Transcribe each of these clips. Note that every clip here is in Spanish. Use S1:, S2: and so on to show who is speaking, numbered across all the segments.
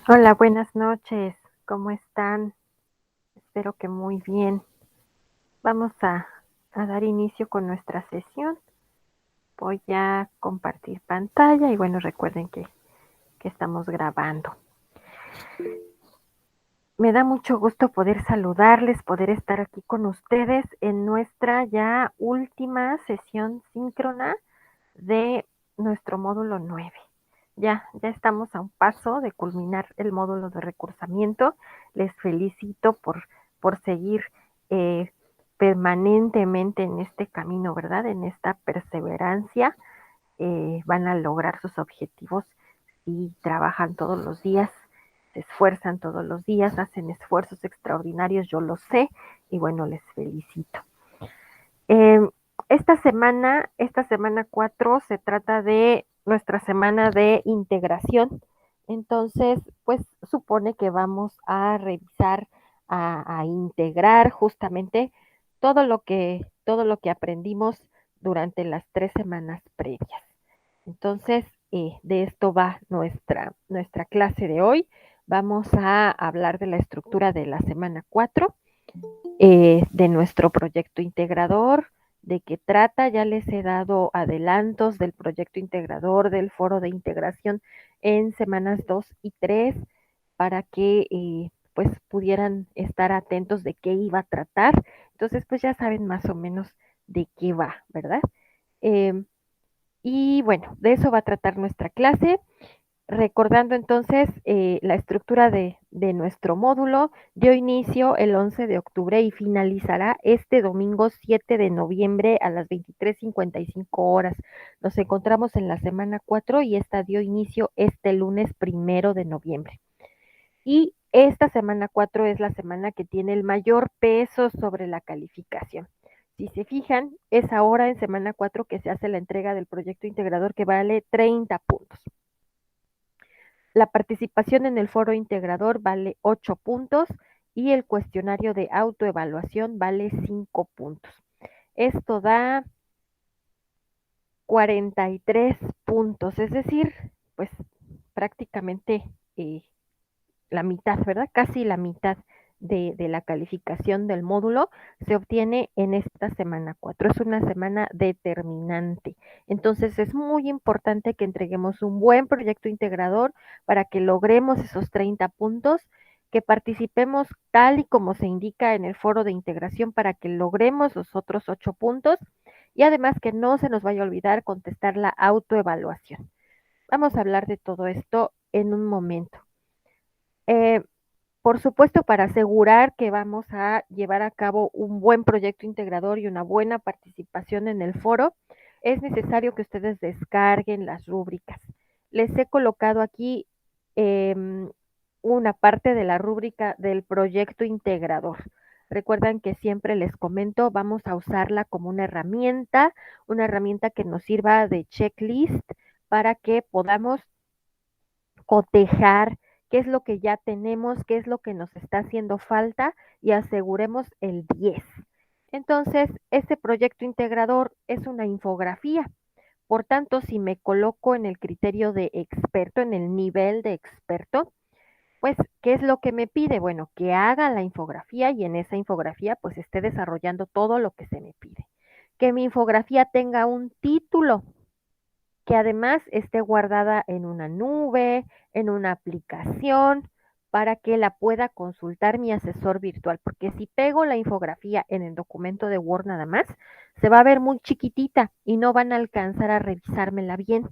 S1: Hola, buenas noches. ¿Cómo están? Espero que muy bien. Vamos a dar inicio con nuestra sesión. Voy a compartir pantalla y bueno, recuerden que estamos grabando. Me da mucho gusto poder saludarles, poder estar aquí con ustedes en nuestra ya última sesión síncrona de nuestro módulo 9. Ya estamos a un paso de culminar el módulo de recursamiento. Les felicito por seguir eh, permanentemente en este camino, ¿verdad? En esta perseverancia. Van a lograr sus objetivos si trabajan todos los días, se esfuerzan todos los días, hacen esfuerzos extraordinarios, yo lo sé, y bueno, les felicito. Eh, esta semana 4 se trata de nuestra semana de integración. Entonces, pues supone que vamos a revisar, a integrar justamente todo lo que aprendimos durante las 3 semanas previas. Entonces, de esto va nuestra clase de hoy. Vamos a hablar de la estructura de la semana 4, de nuestro proyecto integrador, de qué trata. Ya les he dado adelantos del proyecto integrador, del foro de integración en semanas 2 y 3 para que pues pudieran estar atentos de qué iba a tratar. Entonces, pues ya saben más o menos de qué va, ¿verdad? Eh, y bueno, de eso va a tratar nuestra clase. Recordando entonces la estructura de nuestro módulo, dio inicio el 11 de octubre y finalizará este domingo 7 de noviembre a las 23:55 horas. Nos encontramos en la semana 4 y esta dio inicio este lunes 1 de noviembre. Y esta semana 4 es la semana que tiene el mayor peso sobre la calificación. Si se fijan, es ahora en semana 4 que se hace la entrega del proyecto integrador que vale 30 puntos. La participación en el foro integrador vale 8 puntos y el cuestionario de autoevaluación vale 5 puntos. Esto da 43 puntos, es decir, pues prácticamente eh, la mitad, ¿verdad? Casi la mitad de la calificación del módulo se obtiene en esta semana 4. Es una semana determinante. Entonces es muy importante que entreguemos un buen proyecto integrador para que logremos esos 30 puntos, que participemos tal y como se indica en el foro de integración para que logremos los otros 8 puntos y además que no se nos vaya a olvidar contestar la autoevaluación. Vamos a hablar de todo esto en un momento. Eh, por supuesto, para asegurar que vamos a llevar a cabo un buen proyecto integrador y una buena participación en el foro, es necesario que ustedes descarguen las rúbricas. Les he colocado aquí una parte de la rúbrica del proyecto integrador. Recuerdan que siempre les comento, vamos a usarla como una herramienta que nos sirva de checklist para que podamos cotejar qué es lo que ya tenemos, qué es lo que nos está haciendo falta y aseguremos el 10. Entonces, este proyecto integrador es una infografía. Por tanto, si me coloco en el criterio de experto, en el nivel de experto, pues, ¿qué es lo que me pide? Bueno, que haga la infografía y en esa infografía pues esté desarrollando todo lo que se me pide. Que mi infografía tenga un título, que además esté guardada en una nube, en una aplicación, para que la pueda consultar mi asesor virtual, porque si pego la infografía en el documento de Word nada más, se va a ver muy chiquitita y no van a alcanzar a revisármela bien.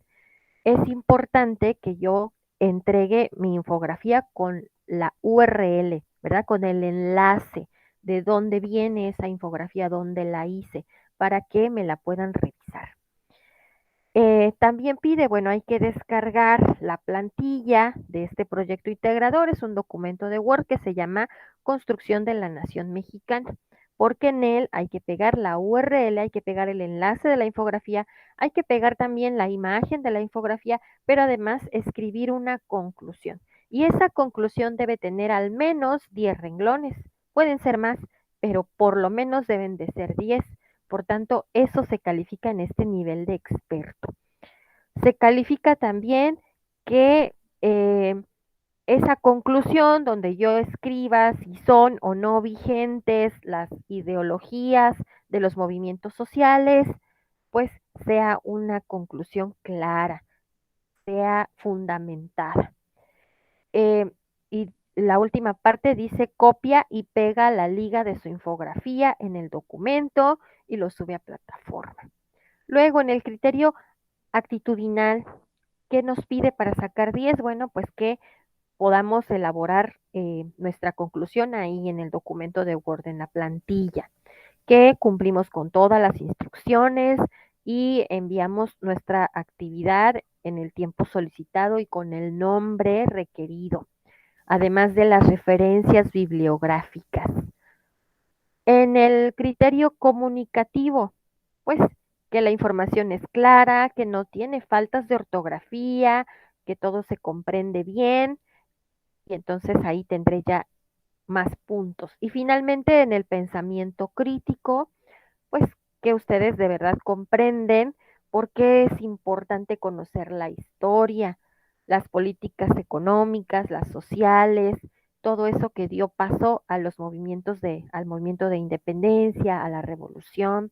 S1: Es importante que yo entregue mi infografía con la URL, ¿verdad? Con el enlace de dónde viene esa infografía, dónde la hice, para que me la puedan revisar. También pide, bueno, hay que descargar la plantilla de este proyecto integrador. Es un documento de Word que se llama Construcción de la Nación Mexicana, porque en él hay que pegar la URL, hay que pegar el enlace de la infografía, hay que pegar también la imagen de la infografía, pero además escribir una conclusión. Y esa conclusión debe tener al menos 10 renglones. Pueden ser más, pero por lo menos deben de ser 10. Por tanto, eso se califica en este nivel de experto. Se califica también que esa conclusión donde yo escriba si son o no vigentes las ideologías de los movimientos sociales, pues sea una conclusión clara, sea fundamentada. Eh, y la última parte dice copia y pega la liga de su infografía en el documento y lo sube a plataforma. Luego, en el criterio actitudinal, ¿qué nos pide para sacar 10? Bueno, pues que podamos elaborar nuestra conclusión ahí en el documento de Word, en la plantilla, que cumplimos con todas las instrucciones y enviamos nuestra actividad en el tiempo solicitado y con el nombre requerido, además de las referencias bibliográficas. En el criterio comunicativo, pues que la información es clara, que no tiene faltas de ortografía, que todo se comprende bien, y entonces ahí tendré ya más puntos. Y finalmente en el pensamiento crítico, pues que ustedes de verdad comprenden por qué es importante conocer la historia, las políticas económicas, las sociales, todo eso que dio paso a los al movimiento de independencia, a la revolución,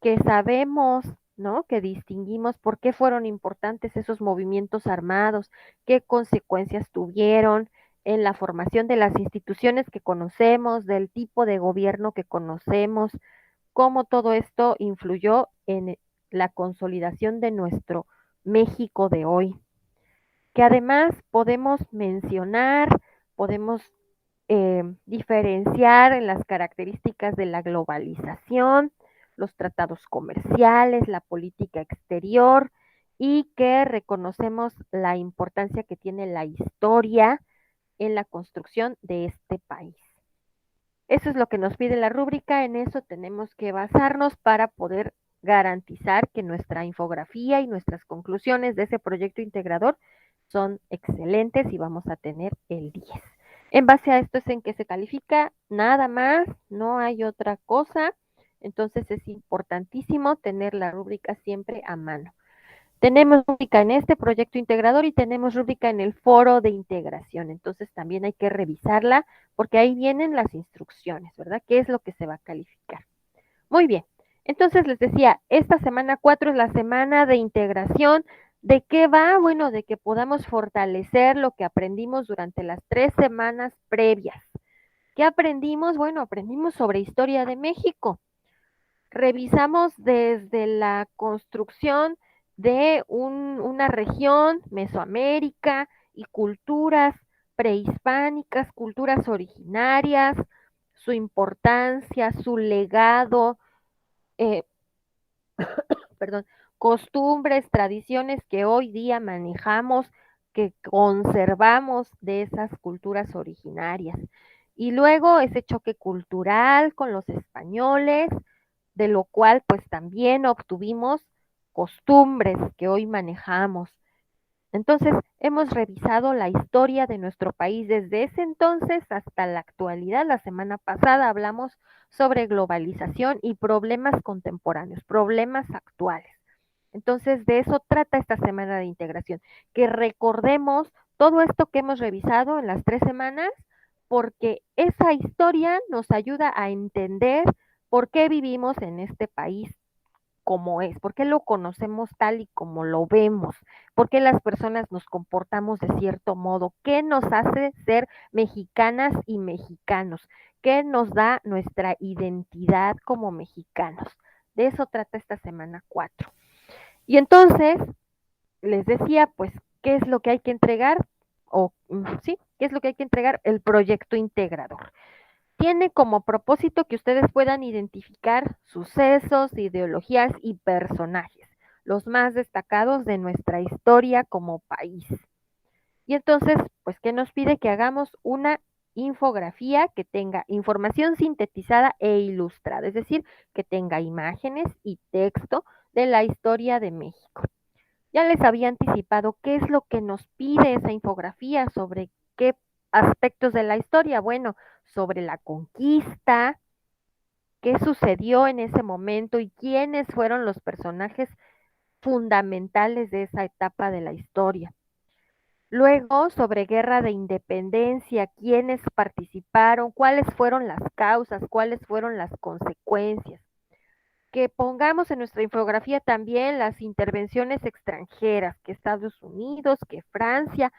S1: que sabemos, ¿no? Que distinguimos por qué fueron importantes esos movimientos armados, qué consecuencias tuvieron en la formación de las instituciones que conocemos, del tipo de gobierno que conocemos, cómo todo esto influyó en la consolidación de nuestro México de hoy, que además podemos mencionar, podemos diferenciar en las características de la globalización, los tratados comerciales, la política exterior y que reconocemos la importancia que tiene la historia en la construcción de este país. Eso es lo que nos pide la rúbrica, en eso tenemos que basarnos para poder garantizar que nuestra infografía y nuestras conclusiones de ese proyecto integrador son excelentes y vamos a tener el 10. En base a esto es en que se califica, nada más, no hay otra cosa, entonces es importantísimo tener la rúbrica siempre a mano. Tenemos rúbrica en este proyecto integrador y tenemos rúbrica en el foro de integración. Entonces también hay que revisarla porque ahí vienen las instrucciones, ¿verdad? ¿Qué es lo que se va a calificar? Muy bien. Entonces les decía, esta semana 4 es la semana de integración. ¿De qué va? Bueno, de que podamos fortalecer lo que aprendimos durante las 3 semanas previas. ¿Qué aprendimos? Bueno, aprendimos sobre historia de México. Revisamos desde la construcción de una región, Mesoamérica, y culturas prehispánicas, culturas originarias, su importancia, su legado, eh, perdón, costumbres, tradiciones que hoy día manejamos, que conservamos de esas culturas originarias. Y luego ese choque cultural con los españoles, de lo cual pues también obtuvimos costumbres que hoy manejamos. Entonces, hemos revisado la historia de nuestro país desde ese entonces hasta la actualidad. La semana pasada hablamos sobre globalización y problemas contemporáneos, problemas actuales. Entonces, de eso trata esta semana de integración, que recordemos todo esto que hemos revisado en las 3 semanas, porque esa historia nos ayuda a entender por qué vivimos en este país como es, por qué lo conocemos tal y como lo vemos, por qué las personas nos comportamos de cierto modo, qué nos hace ser mexicanas y mexicanos, qué nos da nuestra identidad como mexicanos. De eso trata esta semana 4. Y entonces, les decía, pues, ¿qué es lo que hay que entregar? Sí, ¿qué es lo que hay que entregar? El proyecto integrador. Tiene como propósito que ustedes puedan identificar sucesos, ideologías y personajes, los más destacados de nuestra historia como país. Y entonces, pues, ¿qué nos pide? Que hagamos una infografía que tenga información sintetizada e ilustrada, es decir, que tenga imágenes y texto de la historia de México. Ya les había anticipado qué es lo que nos pide esa infografía, sobre qué aspectos de la historia. Bueno, sobre la conquista, qué sucedió en ese momento y quiénes fueron los personajes fundamentales de esa etapa de la historia. Luego, sobre guerra de independencia, quiénes participaron, cuáles fueron las causas, cuáles fueron las consecuencias. Que pongamos en nuestra infografía también las intervenciones extranjeras, que Estados Unidos, que Francia,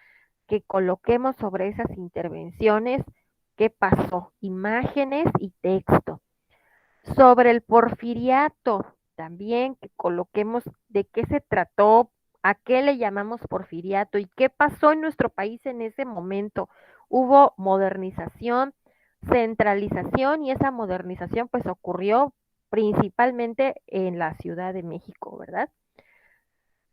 S1: que coloquemos sobre esas intervenciones qué pasó, imágenes y texto. Sobre el porfiriato, también que coloquemos de qué se trató, a qué le llamamos porfiriato y qué pasó en nuestro país en ese momento. Hubo modernización, centralización y esa modernización pues ocurrió principalmente en la Ciudad de México, ¿verdad?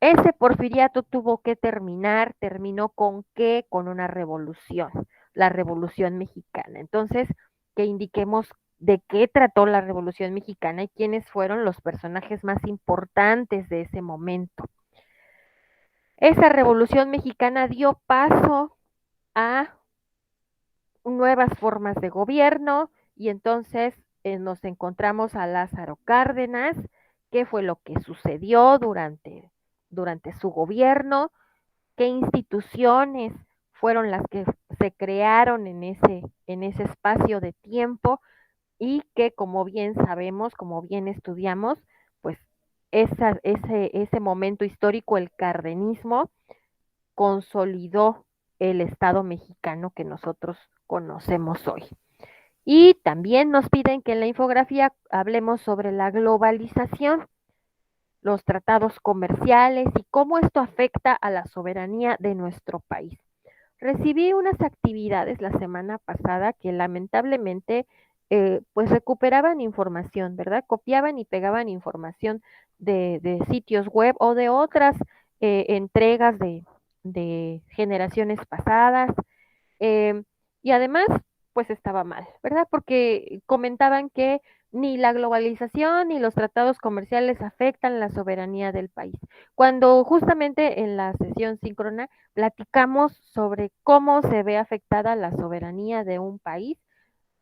S1: Ese porfiriato tuvo que terminar, terminó con qué, con una revolución, la Revolución Mexicana. Entonces, que indiquemos de qué trató la Revolución Mexicana y quiénes fueron los personajes más importantes de ese momento. Esa Revolución Mexicana dio paso a nuevas formas de gobierno y entonces nos encontramos a Lázaro Cárdenas, qué fue lo que sucedió durante su gobierno, qué instituciones fueron las que se crearon en ese espacio de tiempo y que como bien sabemos, como bien estudiamos, pues ese momento histórico, el cardenismo, consolidó el Estado mexicano que nosotros conocemos hoy. Y también nos piden que en la infografía hablemos sobre la globalización, los tratados comerciales y cómo esto afecta a la soberanía de nuestro país. Recibí unas actividades la semana pasada que lamentablemente pues recuperaban información, ¿verdad? Copiaban y pegaban información de sitios web o de otras entregas de generaciones pasadas. eh, y además, pues estaba mal, ¿verdad? Porque comentaban que ni la globalización ni los tratados comerciales afectan la soberanía del país. Cuando justamente en la sesión síncrona platicamos sobre cómo se ve afectada la soberanía de un país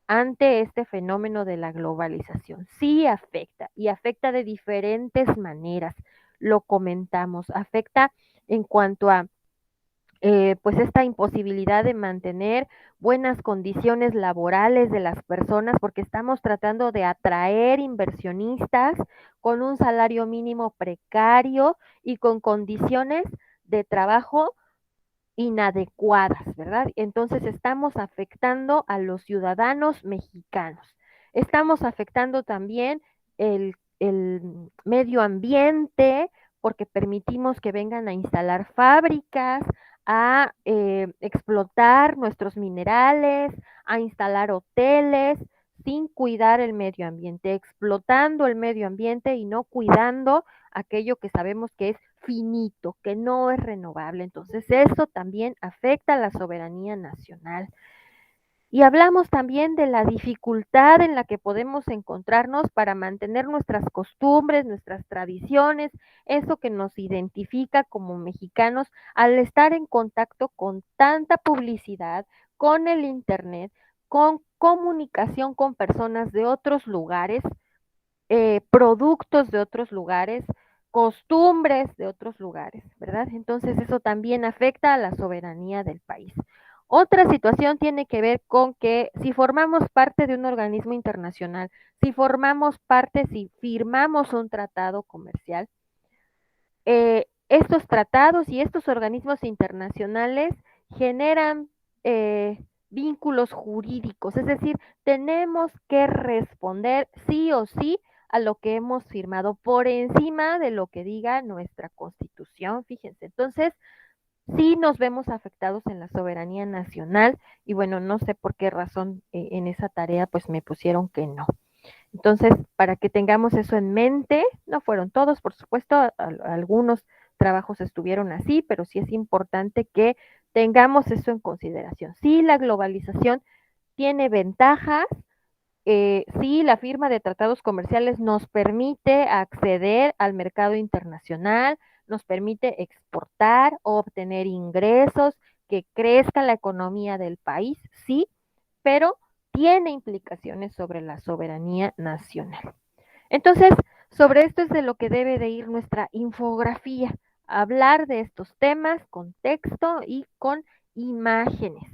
S1: ante este fenómeno de la globalización. Sí afecta y afecta de diferentes maneras. Lo comentamos, afecta en cuanto a pues esta imposibilidad de mantener buenas condiciones laborales de las personas porque estamos tratando de atraer inversionistas con un salario mínimo precario y con condiciones de trabajo inadecuadas, ¿verdad? Entonces estamos afectando a los ciudadanos mexicanos. Estamos afectando también el medio ambiente porque permitimos que vengan a instalar fábricas, a explotar nuestros minerales, a instalar hoteles sin cuidar el medio ambiente, explotando el medio ambiente y no cuidando aquello que sabemos que es finito, que no es renovable. Entonces, eso también afecta a la soberanía nacional. Y hablamos también de la dificultad en la que podemos encontrarnos para mantener nuestras costumbres, nuestras tradiciones, eso que nos identifica como mexicanos al estar en contacto con tanta publicidad, con el Internet, con comunicación con personas de otros lugares, productos de otros lugares, costumbres de otros lugares, ¿verdad? Entonces eso también afecta a la soberanía del país. Otra situación tiene que ver con que si formamos parte de un organismo internacional, si formamos parte, si firmamos un tratado comercial, estos tratados y estos organismos internacionales generan vínculos jurídicos, es decir, tenemos que responder sí o sí a lo que hemos firmado por encima de lo que diga nuestra constitución, fíjense. Entonces, sí nos vemos afectados en la soberanía nacional y bueno, no sé por qué razón en esa tarea pues me pusieron que no. Entonces, para que tengamos eso en mente, no fueron todos, por supuesto, algunos trabajos estuvieron así, pero sí es importante que tengamos eso en consideración. Sí, la globalización tiene ventajas, sí, la firma de tratados comerciales nos permite acceder al mercado internacional, nos permite exportar, obtener ingresos, que crezca la economía del país, sí, pero tiene implicaciones sobre la soberanía nacional. Entonces, sobre esto es de lo que debe de ir nuestra infografía. hablar de estos temas con texto y con imágenes.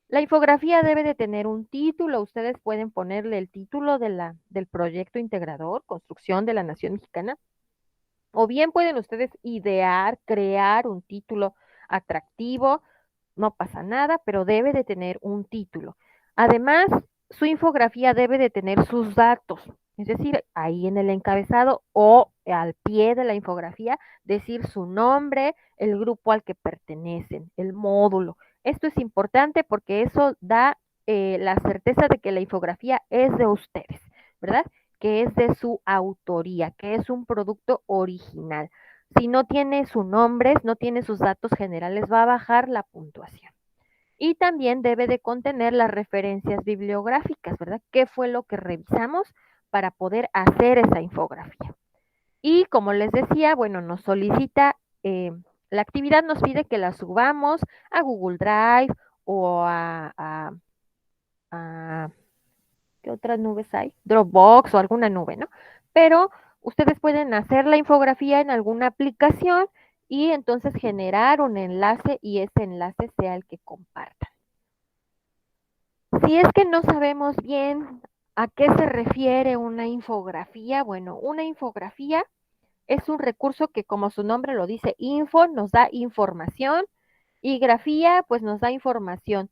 S1: La infografía debe de tener un título, ustedes pueden ponerle el título del proyecto integrador, Construcción de la Nación Mexicana, o bien pueden ustedes idear, crear un título atractivo, no pasa nada, pero debe de tener un título. Además, su infografía debe de tener sus datos, es decir, ahí en el encabezado o al pie de la infografía, decir su nombre, el grupo al que pertenecen, el módulo. Esto es importante porque eso da la certeza de que la infografía es de ustedes, ¿verdad? Que es de su autoría, que es un producto original. Si no tiene su nombre, no tiene sus datos generales, va a bajar la puntuación. Y también debe de contener las referencias bibliográficas, ¿verdad? ¿Qué fue lo que revisamos para poder hacer esa infografía? Y como les decía, bueno, nos solicita, la actividad nos pide que la subamos a Google Drive o a ¿qué otras nubes hay? Dropbox o alguna nube, ¿no? Pero ustedes pueden hacer la infografía en alguna aplicación y entonces generar un enlace y ese enlace sea el que compartan. Si es que no sabemos bien a qué se refiere una infografía, bueno, una infografía es un recurso que, como su nombre lo dice, info nos da información y grafía pues nos da información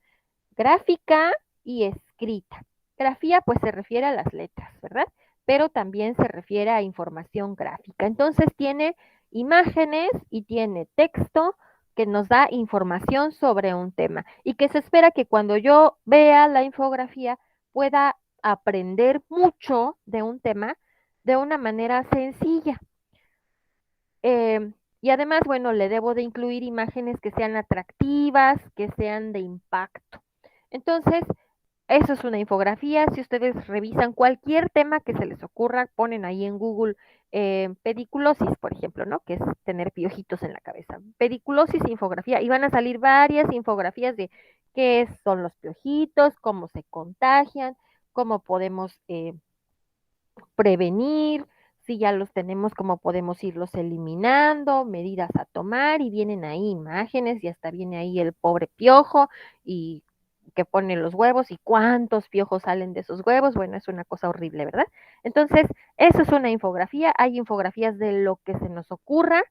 S1: gráfica y escrita. Grafía pues se refiere a las letras, ¿verdad? Pero también se refiere a información gráfica. Entonces tiene imágenes y tiene texto que nos da información sobre un tema y que se espera que cuando yo vea la infografía pueda aprender mucho de un tema de una manera sencilla. Y además, bueno, le debo de incluir imágenes que sean atractivas, que sean de impacto. Entonces, eso es una infografía. Si ustedes revisan cualquier tema que se les ocurra, ponen ahí en Google pediculosis, por ejemplo, ¿no? Que es tener piojitos en la cabeza. Pediculosis, infografía. Y van a salir varias infografías de qué son los piojitos, cómo se contagian, cómo podemos prevenir, si ya los tenemos, cómo podemos irlos eliminando, medidas a tomar, y vienen ahí imágenes, y hasta viene ahí el pobre piojo, y que pone los huevos, y cuántos piojos salen de esos huevos, bueno, es una cosa horrible, ¿verdad? Entonces, eso es una infografía, hay infografías de lo que se nos ocurra,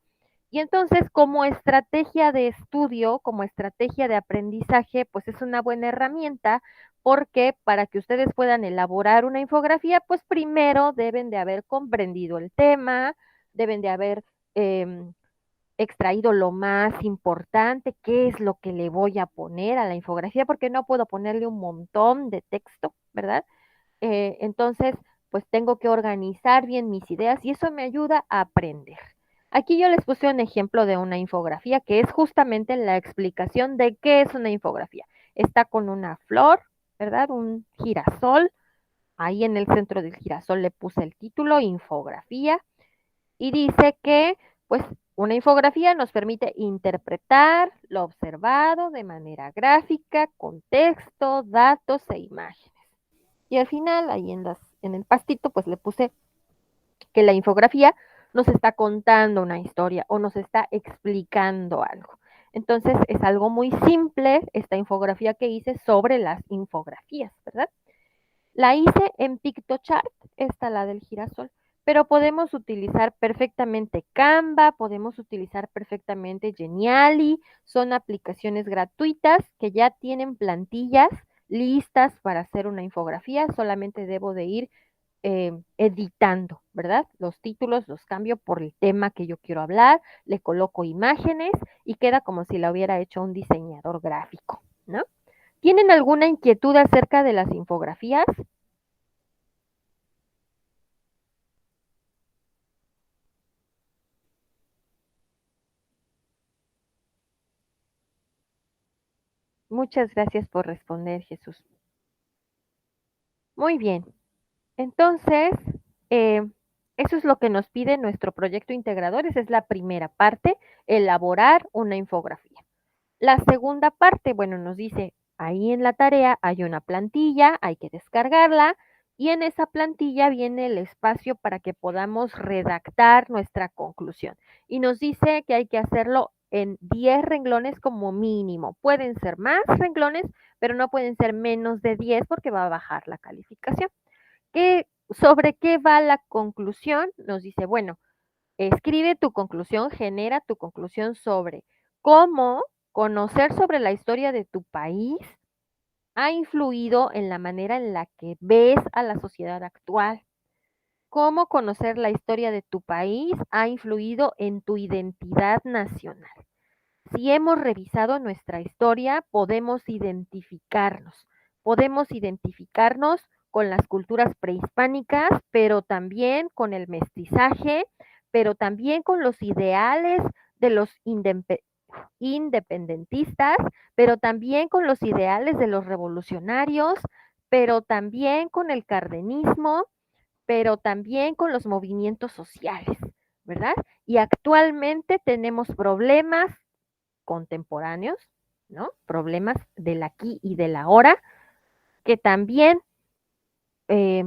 S1: y entonces como estrategia de estudio, como estrategia de aprendizaje, pues es una buena herramienta porque para que ustedes puedan elaborar una infografía, pues primero deben de haber comprendido el tema, deben de haber eh, extraído lo más importante, qué es lo que le voy a poner a la infografía, porque no puedo ponerle un montón de texto, ¿verdad? Entonces, pues tengo que organizar bien mis ideas y eso me ayuda a aprender. Aquí yo les puse un ejemplo de una infografía que es justamente la explicación de qué es una infografía. Está con una flor, ¿verdad? Un girasol. Ahí en el centro del girasol le puse el título, infografía, y dice que, pues, una infografía nos permite interpretar lo observado de manera gráfica, con texto, datos e imágenes. Y al final, ahí en el pastito, pues le puse que la infografía nos está contando una historia o nos está explicando algo. Entonces es algo muy simple esta infografía que hice sobre las infografías, ¿verdad? La hice en PictoChart, esta la del girasol, pero podemos utilizar perfectamente Canva, podemos utilizar perfectamente Geniali, son aplicaciones gratuitas que ya tienen plantillas listas para hacer una infografía, solamente debo de ir editando, ¿verdad? Los títulos los cambio por el tema que yo quiero hablar, le coloco imágenes y queda como si la hubiera hecho un diseñador gráfico, ¿no? ¿Tienen alguna inquietud acerca de las infografías? Muchas gracias por responder, Jesús. Muy bien. Entonces, eh, eso es lo que nos pide nuestro proyecto integrador. Esa es la primera parte, elaborar una infografía. La segunda parte, bueno, nos dice, ahí en la tarea hay una plantilla, hay que descargarla y en esa plantilla viene el espacio para que podamos redactar nuestra conclusión. Y nos dice que hay que hacerlo en 10 renglones como mínimo. Pueden ser más renglones, pero no pueden ser menos de 10 porque va a bajar la calificación. ¿Sobre qué va la conclusión? Nos dice, bueno, escribe tu conclusión, genera tu conclusión sobre cómo conocer sobre la historia de tu país ha influido en la manera en la que ves a la sociedad actual. Cómo conocer la historia de tu país ha influido en tu identidad nacional. Si hemos revisado nuestra historia, podemos identificarnos con las culturas prehispánicas, pero también con el mestizaje, pero también con los ideales de los independentistas, pero también con los ideales de los revolucionarios, pero también con el cardenismo, pero también con los movimientos sociales, ¿verdad? Y actualmente tenemos problemas contemporáneos, ¿no? Problemas del aquí y del ahora, que también eh,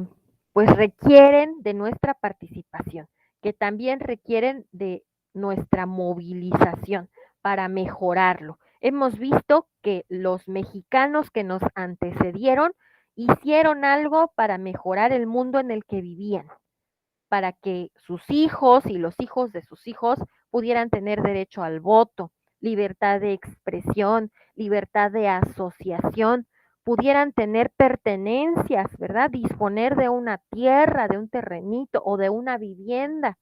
S1: pues requieren de nuestra participación, que también requieren de nuestra movilización para mejorarlo. Hemos visto que los mexicanos que nos antecedieron hicieron algo para mejorar el mundo en el que vivían, para que sus hijos y los hijos de sus hijos pudieran tener derecho al voto, libertad de expresión, libertad de asociación, pudieran tener pertenencias, ¿verdad? Disponer de una tierra, de un terrenito o de una vivienda.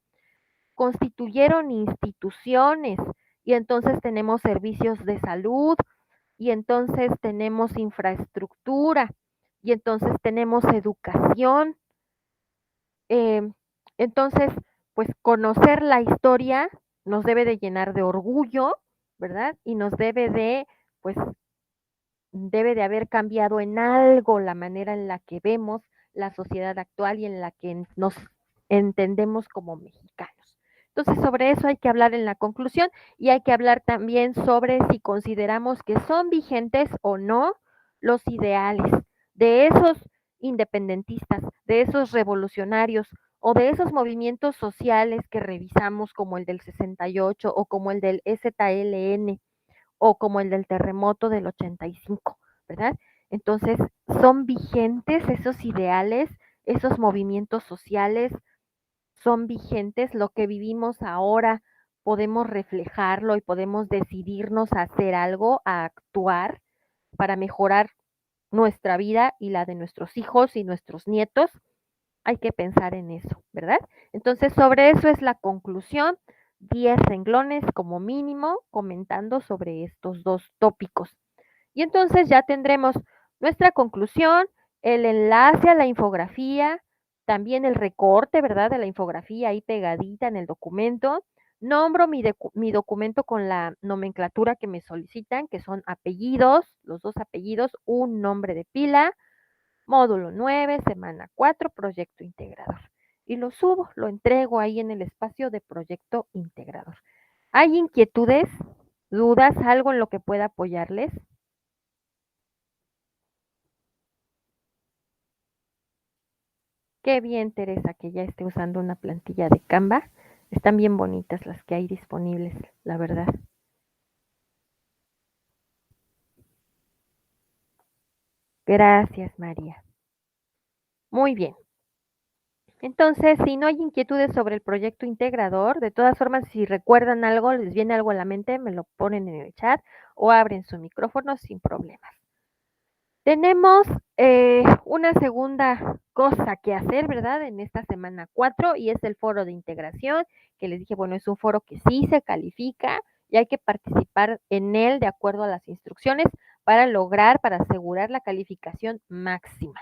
S1: Constituyeron instituciones y entonces tenemos servicios de salud y entonces tenemos infraestructura y entonces tenemos educación. Eh, entonces, pues conocer la historia nos debe de llenar de orgullo, ¿verdad? Y nos pues, debe de haber cambiado en algo la manera en la que vemos la sociedad actual y en la que nos entendemos como mexicanos. Entonces, sobre eso hay que hablar en la conclusión y hay que hablar también sobre si consideramos que son vigentes o no los ideales de esos independentistas, de esos revolucionarios o de esos movimientos sociales que revisamos como el del 68 o como el del ZLN o como el del terremoto del 85, ¿verdad? Entonces, ¿son vigentes esos ideales, esos movimientos sociales? ¿Son vigentes? Lo que vivimos ahora, podemos reflejarlo y podemos decidirnos a hacer algo, a actuar para mejorar nuestra vida y la de nuestros hijos y nuestros nietos. Hay que pensar en eso, ¿verdad? Entonces, sobre eso es la conclusión, 10 renglones como mínimo comentando sobre estos dos tópicos. Y entonces ya tendremos nuestra conclusión, el enlace a la infografía, también el recorte, ¿verdad? De la infografía ahí pegadita en el documento. Nombro mi documento con la nomenclatura que me solicitan, que son apellidos, los dos apellidos, un nombre de pila, módulo 9, semana 4, proyecto integrador. Y lo subo, lo entrego ahí en el espacio de proyecto integrador. ¿Hay inquietudes, dudas, algo en lo que pueda apoyarles? Qué bien, Teresa, que ya esté usando una plantilla de Canva. Están bien bonitas las que hay disponibles, la verdad. Gracias, María. Muy bien. Entonces, si no hay inquietudes sobre el proyecto integrador, de todas formas, si recuerdan algo, les viene algo a la mente, me lo ponen en el chat o abren su micrófono sin problemas. Tenemos una segunda cosa que hacer, ¿verdad? En esta semana 4 y es el foro de integración, que les dije, bueno, es un foro que sí se califica y hay que participar en él de acuerdo a las instrucciones para asegurar la calificación máxima.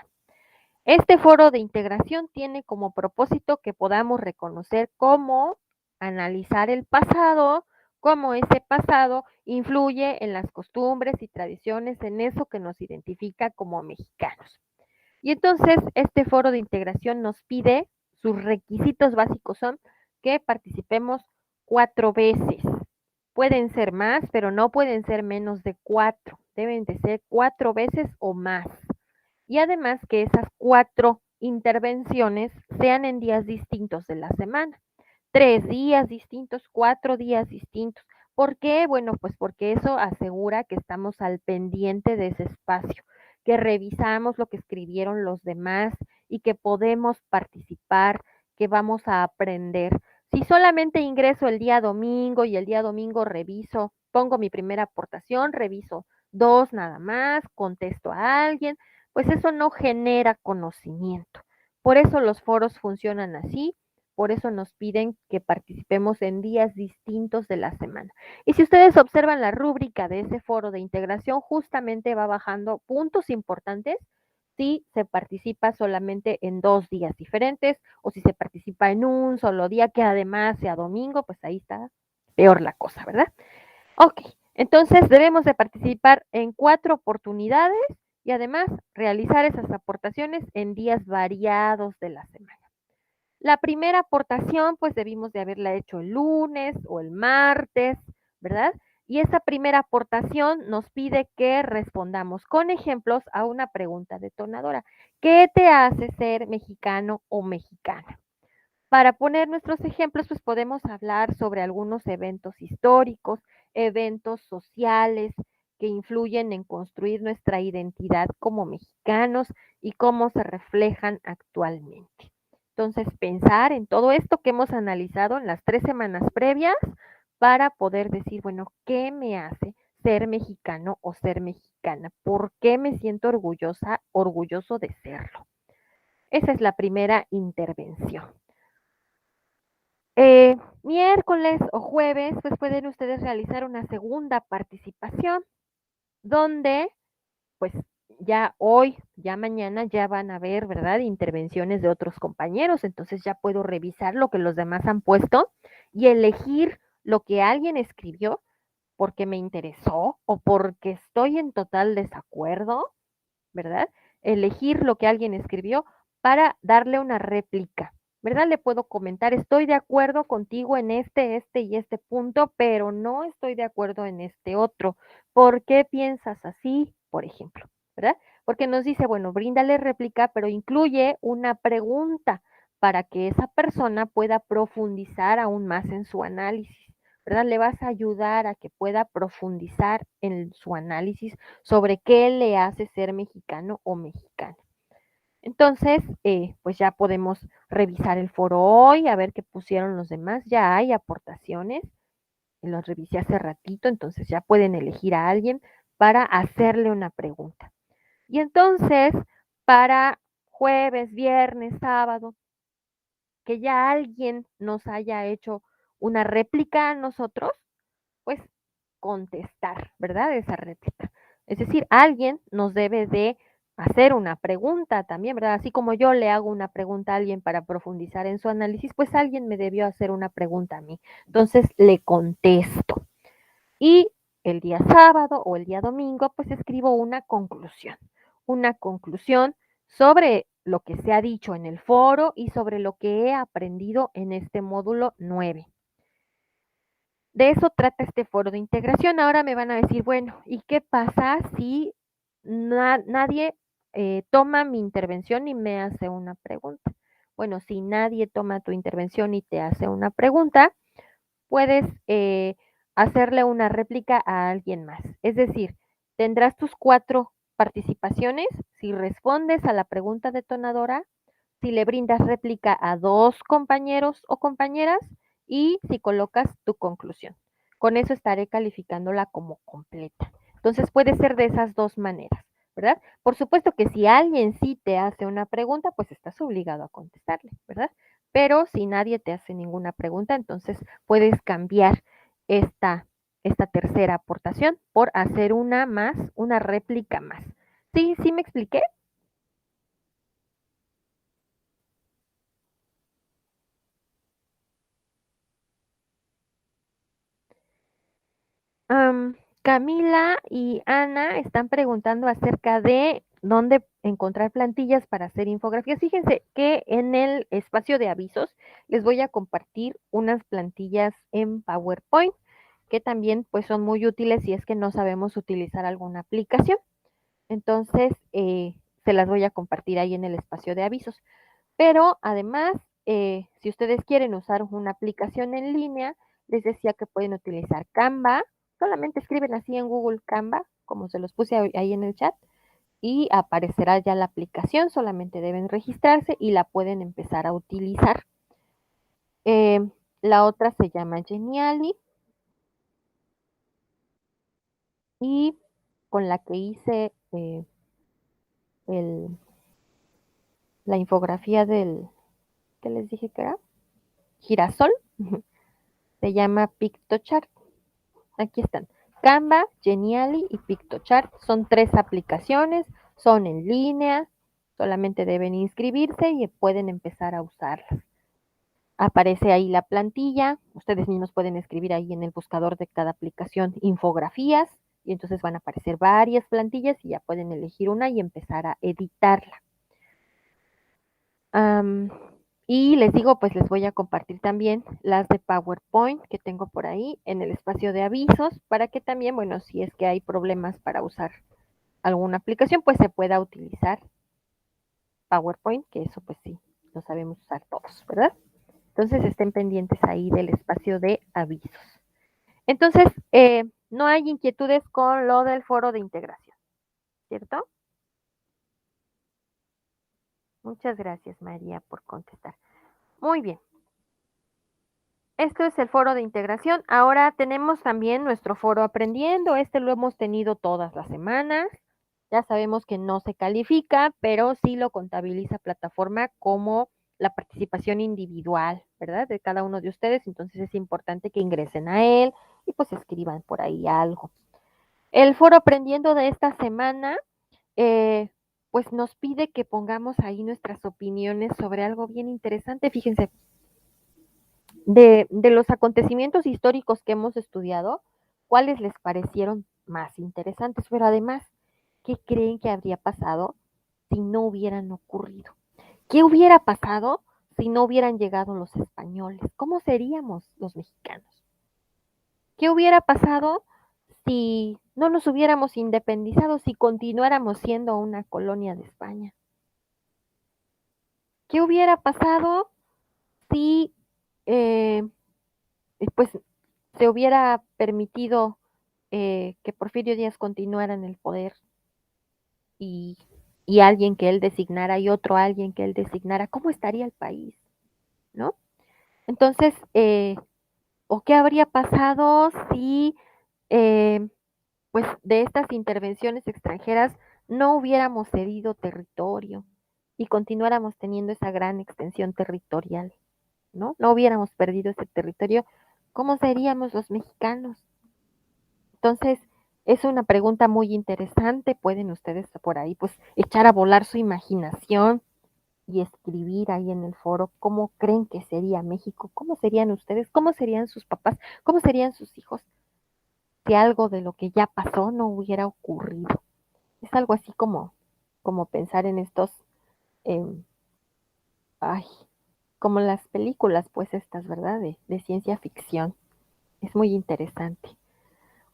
S1: Este foro de integración tiene como propósito que podamos reconocer cómo analizar el pasado, cómo ese pasado influye en las costumbres y tradiciones, en eso que nos identifica como mexicanos. Y entonces este foro de integración nos pide, sus requisitos básicos son que participemos 4 veces. Pueden ser más, pero no pueden ser menos de 4. Deben de ser 4 veces o más y además que esas 4 intervenciones sean en días distintos de la semana. 3 días distintos, 4 días distintos. ¿Por qué? Bueno, pues porque eso asegura que estamos al pendiente de ese espacio, que revisamos lo que escribieron los demás y que podemos participar, que vamos a aprender. Si solamente ingreso el día domingo y el día domingo reviso, pongo mi primera aportación, reviso dos nada más, contesto a alguien, pues eso no genera conocimiento. Por eso los foros funcionan así, por eso nos piden que participemos en días distintos de la semana. Y si ustedes observan la rúbrica de ese foro de integración, justamente va bajando puntos importantes si se participa solamente en 2 días diferentes o si se participa en un solo día que además sea domingo, pues ahí está peor la cosa, ¿verdad? Ok, entonces debemos de participar en 4 oportunidades y además realizar esas aportaciones en días variados de la semana. La primera aportación, pues debimos de haberla hecho el lunes o el martes, ¿verdad? Y esa primera aportación nos pide que respondamos con ejemplos a una pregunta detonadora. ¿Qué te hace ser mexicano o mexicana? Para poner nuestros ejemplos, pues podemos hablar sobre algunos eventos históricos, eventos sociales que influyen en construir nuestra identidad como mexicanos y cómo se reflejan actualmente. Entonces, pensar en todo esto que hemos analizado en las 3 semanas previas para poder decir, bueno, ¿qué me hace ser mexicano o ser mexicana? ¿Por qué me siento orgullosa, orgulloso de serlo? Esa es la primera intervención. Miércoles o jueves, pues pueden ustedes realizar una segunda participación donde, pues ya hoy, ya mañana, ya van a ver, ¿verdad? Intervenciones de otros compañeros, entonces ya puedo revisar lo que los demás han puesto y elegir lo que alguien escribió porque me interesó o porque estoy en total desacuerdo, ¿verdad? Elegir lo que alguien escribió para darle una réplica, ¿verdad? Le puedo comentar, estoy de acuerdo contigo en este y este punto, pero no estoy de acuerdo en este otro. ¿Por qué piensas así? Por ejemplo, ¿verdad? Porque nos dice, bueno, bríndale réplica, pero incluye una pregunta para que esa persona pueda profundizar aún más en su análisis. ¿Verdad? Le vas a ayudar a que pueda profundizar en su análisis sobre qué le hace ser mexicano o mexicana. Entonces, pues ya podemos revisar el foro hoy, a ver qué pusieron los demás. Ya hay aportaciones, los revisé hace ratito, entonces ya pueden elegir a alguien para hacerle una pregunta. Y entonces, para jueves, viernes, sábado, que ya alguien nos haya hecho una réplica a nosotros, pues contestar, ¿verdad? Esa réplica. Es decir, alguien nos debe de hacer una pregunta también, ¿verdad? Así como yo le hago una pregunta a alguien para profundizar en su análisis, pues alguien me debió hacer una pregunta a mí. Entonces le contesto. Y el día sábado o el día domingo, pues escribo una conclusión sobre lo que se ha dicho en el foro y sobre lo que he aprendido en este módulo 9. De eso trata este foro de integración. Ahora me van a decir, bueno, ¿y qué pasa si nadie toma mi intervención y me hace una pregunta? Bueno, si nadie toma tu intervención y te hace una pregunta, puedes hacerle una réplica a alguien más. Es decir, tendrás tus 4 participaciones si respondes a la pregunta detonadora, si le brindas réplica a 2 compañeros o compañeras y si colocas tu conclusión. Con eso estaré calificándola como completa. Entonces puede ser de esas 2 maneras, ¿verdad? Por supuesto que si alguien sí te hace una pregunta, pues estás obligado a contestarle, ¿verdad? Pero si nadie te hace ninguna pregunta, entonces puedes cambiar esta, esta tercera aportación por hacer una más, una réplica más. ¿Sí? ¿Sí me expliqué? Camila y Ana están preguntando acerca de dónde encontrar plantillas para hacer infografías. Fíjense que en el espacio de avisos les voy a compartir unas plantillas en PowerPoint que también pues son muy útiles si es que no sabemos utilizar alguna aplicación. Entonces, se las voy a compartir ahí en el espacio de avisos. Pero además, si ustedes quieren usar una aplicación en línea, les decía que pueden utilizar Canva. Solamente escriben así en Google Canva, como se los puse ahí en el chat, y aparecerá ya la aplicación. Solamente deben registrarse y la pueden empezar a utilizar. Eh, la otra se llama Geniali y con la que hice el, la infografía del, ¿qué les dije que era? Girasol. Se llama PictoChart. Aquí están. Canva, Geniali y PictoChart. Son 3 aplicaciones, son en línea, solamente deben inscribirse y pueden empezar a usarlas. Aparece ahí la plantilla, ustedes mismos pueden escribir ahí en el buscador de cada aplicación infografías y entonces van a aparecer varias plantillas y ya pueden elegir una y empezar a editarla. Um, y les digo, pues les voy a compartir también las de PowerPoint que tengo por ahí en el espacio de avisos para que también, bueno, si es que hay problemas para usar alguna aplicación, pues se pueda utilizar PowerPoint, que eso pues sí, lo sabemos usar todos, ¿verdad? Entonces estén pendientes ahí del espacio de avisos. Entonces, no hay inquietudes con lo del foro de integración, ¿cierto? Muchas gracias, María, por contestar. Muy bien. Esto es el foro de integración. Ahora tenemos también nuestro foro aprendiendo. Este lo hemos tenido todas las semanas. Ya sabemos que no se califica, pero sí lo contabiliza plataforma como la participación individual, ¿verdad? De cada uno de ustedes. Entonces es importante que ingresen a él y pues escriban por ahí algo. El foro aprendiendo de esta semana, eh, pues nos pide que pongamos ahí nuestras opiniones sobre algo bien interesante. Fíjense, de los acontecimientos históricos que hemos estudiado, ¿cuáles les parecieron más interesantes? Pero además, ¿qué creen que habría pasado si no hubieran ocurrido? ¿Qué hubiera pasado si no hubieran llegado los españoles? ¿Cómo seríamos los mexicanos? ¿Qué hubiera pasado si no nos hubiéramos independizado, si continuáramos siendo una colonia de España? ¿Qué hubiera pasado si eh, pues se hubiera permitido que Porfirio Díaz continuara en el poder y, y alguien que él designara y otro alguien que él designara? ¿Cómo estaría el país? ¿No? Entonces, ¿o qué habría pasado si eh, pues de estas intervenciones extranjeras no hubiéramos cedido territorio y continuáramos teniendo esa gran extensión territorial, ¿no? No hubiéramos perdido ese territorio, ¿cómo seríamos los mexicanos? Entonces, es una pregunta muy interesante, pueden ustedes por ahí pues echar a volar su imaginación y escribir ahí en el foro cómo creen que sería México, cómo serían ustedes, cómo serían sus papás, cómo serían sus hijos si algo de lo que ya pasó no hubiera ocurrido. Es algo así como pensar en estos, eh, ay, como las películas, pues estas, ¿verdad? De ciencia ficción. Es muy interesante.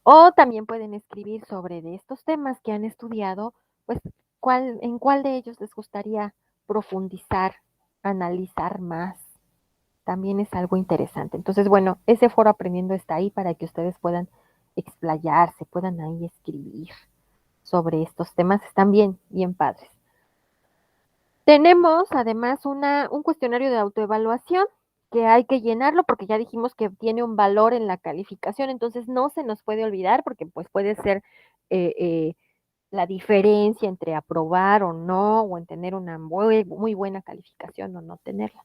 S1: O también pueden escribir sobre de estos temas que han estudiado, pues en cuál de ellos les gustaría profundizar, analizar más. También es algo interesante. Entonces, bueno, ese foro aprendiendo está ahí para que ustedes puedan explayarse, puedan ahí escribir sobre estos temas. Están bien padres. Tenemos además un cuestionario de autoevaluación que hay que llenarlo porque ya dijimos que tiene un valor en la calificación, entonces no se nos puede olvidar porque pues puede ser eh, eh, la diferencia entre aprobar o no, o en tener una muy buena calificación o no tenerla.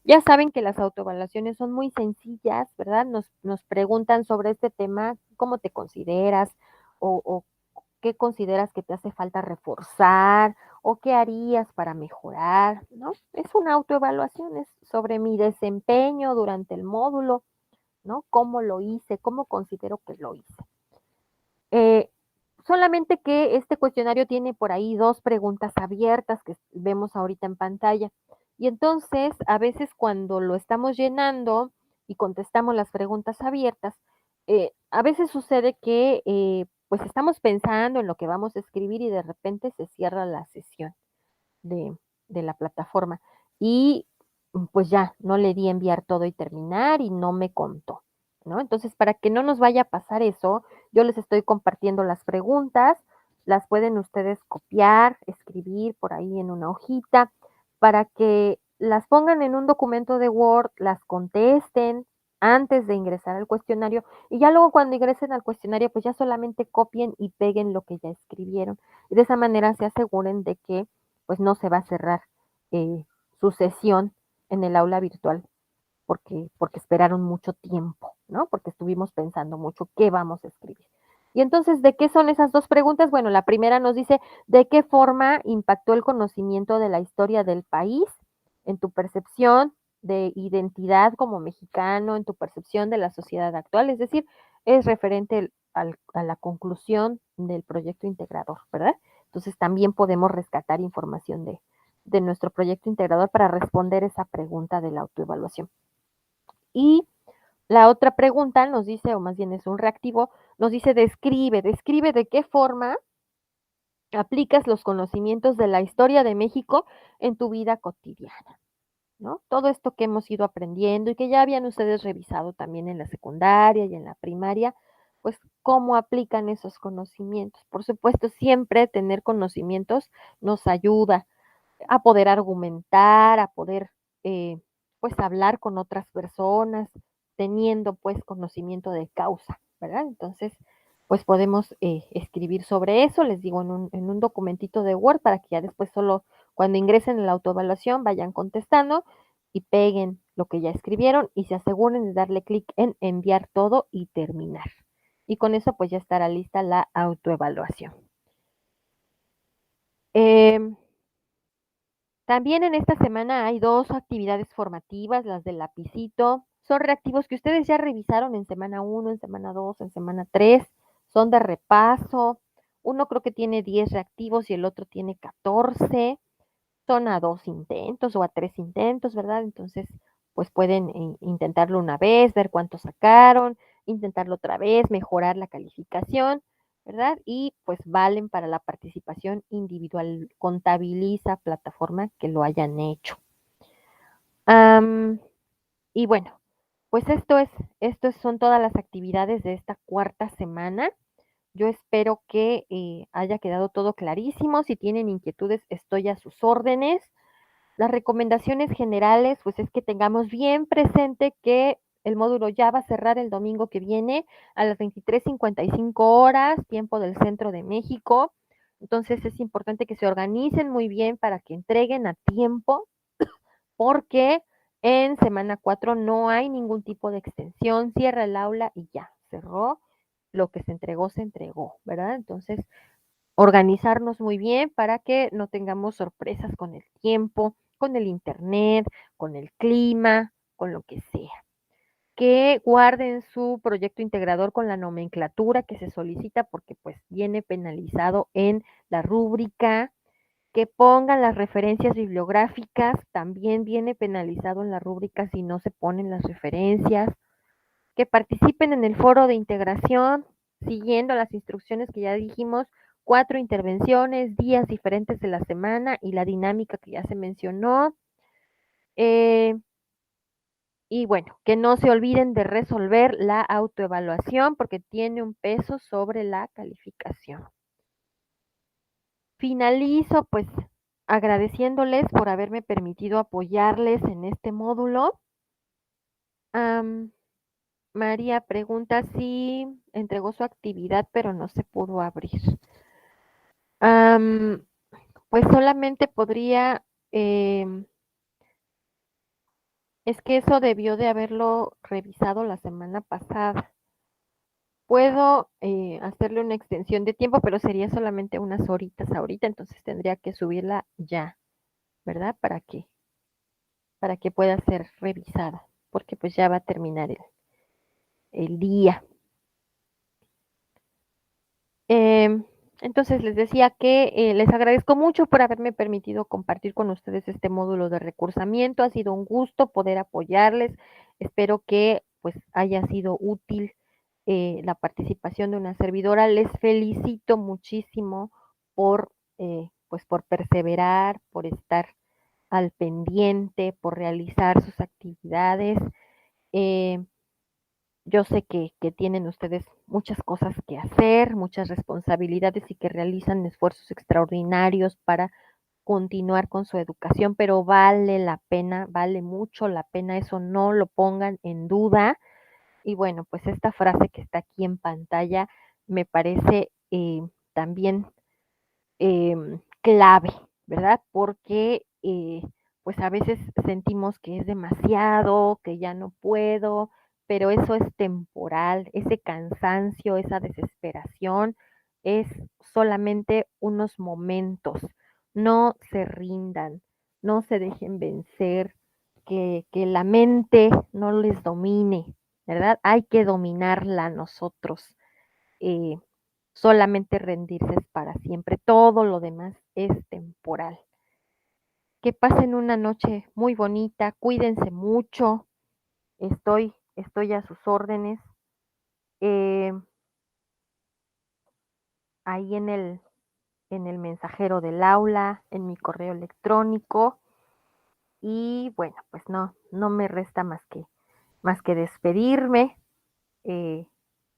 S1: Ya saben que las autoevaluaciones son muy sencillas, ¿verdad? Nos preguntan sobre este tema, cómo te consideras o qué consideras que te hace falta reforzar o qué harías para mejorar, ¿no? Es una autoevaluación, es sobre mi desempeño durante el módulo, ¿no? ¿Cómo lo hice? ¿Cómo considero que lo hice? Eh, Solamente que este cuestionario tiene por ahí 2 preguntas abiertas que vemos ahorita en pantalla. Y entonces, a veces cuando lo estamos llenando y contestamos las preguntas abiertas, a veces sucede que pues estamos pensando en lo que vamos a escribir y de repente se cierra la sesión. de la plataforma. Y pues ya, no le di enviar todo y terminar y no me contó, ¿no? Entonces, para que no nos vaya a pasar eso, yo les estoy compartiendo las preguntas, las pueden ustedes copiar, escribir por ahí en una hojita, para que las pongan en un documento de Word, las contesten antes de ingresar al cuestionario y ya luego cuando ingresen al cuestionario, pues ya solamente copien y peguen lo que ya escribieron. Y de esa manera se aseguren de que pues no se va a cerrar su sesión en el aula virtual porque esperaron mucho tiempo, ¿no? Porque estuvimos pensando mucho qué vamos a escribir. Y entonces, ¿de qué son esas dos preguntas? Bueno, la primera nos dice, ¿de qué forma impactó el conocimiento de la historia del país en tu percepción de identidad como mexicano, en tu percepción de la sociedad actual? Es decir, es referente a la conclusión del proyecto integrador, ¿verdad? Entonces, también podemos rescatar información de nuestro proyecto integrador para responder esa pregunta de la autoevaluación. Y la otra pregunta nos dice, o más bien es un reactivo, nos dice describe de qué forma aplicas los conocimientos de la historia de México en tu vida cotidiana, ¿no? Todo esto que hemos ido aprendiendo y que ya habían ustedes revisado también en la secundaria y en la primaria, pues cómo aplican esos conocimientos. Por supuesto, siempre tener conocimientos nos ayuda a poder argumentar, a poder, pues, hablar con otras personas, teniendo, pues, conocimiento de causa, ¿verdad? Entonces, pues, podemos, escribir sobre eso, les digo, en un documentito de Word para que ya después solo cuando ingresen en la autoevaluación vayan contestando y peguen lo que ya escribieron y se aseguren de darle clic en enviar todo y terminar. Y con eso, pues, ya estará lista la autoevaluación. Em También en esta semana hay 2 actividades formativas, las del lapicito. Son reactivos que ustedes ya revisaron en semana 1, en semana 2, en semana 3. Son de repaso. Uno creo que tiene 10 reactivos y el otro tiene 14. Son a 2 intentos o a 3 intentos, ¿verdad? Entonces, pues pueden intentarlo una vez, ver cuánto sacaron, intentarlo otra vez, mejorar la calificación, ¿verdad? Y pues valen para la participación individual. Contabiliza plataforma que lo hayan hecho. Am, y bueno, pues son todas las actividades de esta cuarta semana. Yo espero que haya quedado todo clarísimo. Si tienen inquietudes, estoy a sus órdenes. Las recomendaciones generales, pues es que tengamos bien presente que el módulo ya va a cerrar el domingo que viene a las 23:55 horas, tiempo del centro de México. Entonces es importante que se organicen muy bien para que entreguen a tiempo, porque en semana 4 no hay ningún tipo de extensión, cierra el aula y ya, cerró, lo que se entregó, ¿verdad? Entonces, organizarnos muy bien para que no tengamos sorpresas con el tiempo, con el internet, con el clima, con lo que sea. Que guarden su proyecto integrador con la nomenclatura que se solicita porque pues viene penalizado en la rúbrica. Que pongan las referencias bibliográficas, también viene penalizado en la rúbrica si no se ponen las referencias. Que participen en el foro de integración, siguiendo las instrucciones que ya dijimos, 4 intervenciones, días diferentes de la semana y la dinámica que ya se mencionó. Eh, y bueno, que no se olviden de resolver la autoevaluación porque tiene un peso sobre la calificación. Finalizo pues agradeciéndoles por haberme permitido apoyarles en este módulo. Am, María pregunta si entregó su actividad, pero no se pudo abrir. Am, pues solamente podría, es que eso debió de haberlo revisado la semana pasada. Puedo hacerle una extensión de tiempo, pero sería solamente unas horitas ahorita, entonces tendría que subirla ya, ¿verdad? Para que pueda ser revisada, porque pues ya va a terminar el día. Em, entonces les decía que les agradezco mucho por haberme permitido compartir con ustedes este módulo de recursamiento. Ha sido un gusto poder apoyarles. Espero que pues haya sido útil la participación de una servidora. Les felicito muchísimo por pues pues por perseverar, por estar al pendiente, por realizar sus actividades. Eh, yo sé que tienen ustedes muchas cosas que hacer, muchas responsabilidades y que realizan esfuerzos extraordinarios para continuar con su educación, pero vale la pena, vale mucho la pena, eso no lo pongan en duda. Y bueno, pues esta frase que está aquí en pantalla me parece también clave, ¿verdad? Porque pues a veces sentimos que es demasiado, que ya no puedo, pero eso es temporal, ese cansancio, esa desesperación es solamente unos momentos. No se rindan, no se dejen vencer, que la mente no les domine, ¿verdad? Hay que dominarla nosotros. eh, Solamente rendirse es para siempre, todo lo demás es temporal. Que pasen una noche muy bonita, cuídense mucho, estoy a sus órdenes, eh, ahí en el mensajero del aula, en mi correo electrónico, y bueno, pues no me resta más que despedirme, eh,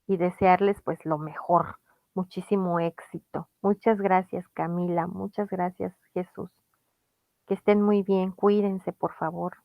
S1: y desearles pues lo mejor, muchísimo éxito. Muchas gracias, Camila, muchas gracias, Jesús. Que estén muy bien, cuídense, por favor.